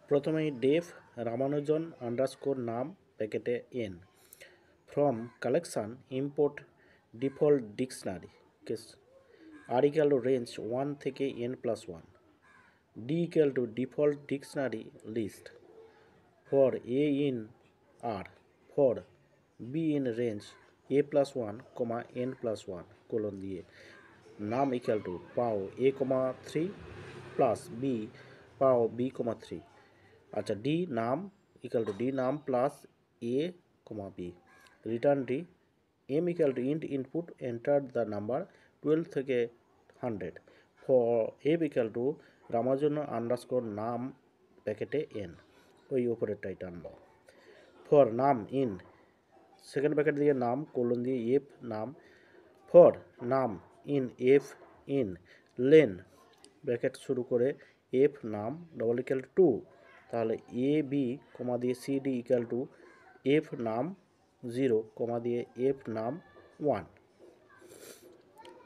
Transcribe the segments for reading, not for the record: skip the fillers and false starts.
প্রথমেই deaf Ramanujan underscore num প্যাকেটে n from collection import default dictionary case r equal to range 1 থেকে n+1 d equal to default dictionary list for a in r for b in range a+1, n+1 colon দিয়ে নাম equal two পাও a,3 plus B পাও b,3 আচ্ছা d num equal to d num plus a b return d m equal to int input enter the number 12 থেকে 100 for f equal to Ramanujan underscore num প্যাকেটে N ওই ওপরেরটাই টানবো for নাম in second packet দিয়ে নাম colon দিয়ে F নাম for নাম in F in lane bracket শুরু করে এফ নাম ডবল ইকাল টু তাহলে এ বি কমা দিয়ে C D equal to F নাম 0 কমা দিয়ে এফ নাম 1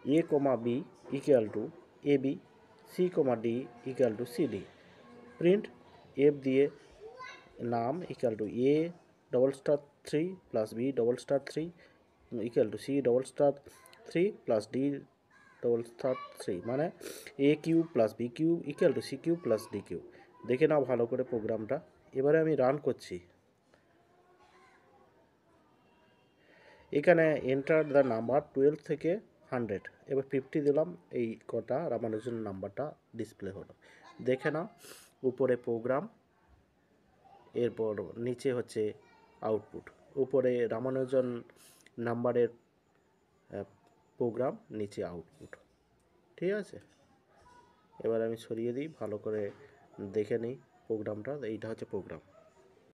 A comma B equal to A B C comma D equal to C D print F দিয়ে নাম equal to A double star 3 plus B double star 3 equal to C double star 3 plus D double star 3 মানে A cube plus B cube equal to C cube plus D cube দেখে নাও ভালো করে প্রোগ্রামটা এবারে আমি run করছি এখানে enter the number 12 থেকে 100 এবার 50 দিলাম এই কটা রামানুজন নাম্বারটা ডিসপ্লে হলো দেখে নাও উপরে প্রোগ্রাম এরপর নিচে হচ্ছে আউটপুট উপরে রামানুজন নাম্বারের প্রোগ্রাম নিচে আউটপুট ঠিক আছে এবার আমি সরিয়ে দিই ভালো করে দেখে নিই প্রোগ্রামটা এইটা হচ্ছে প্রোগ্রাম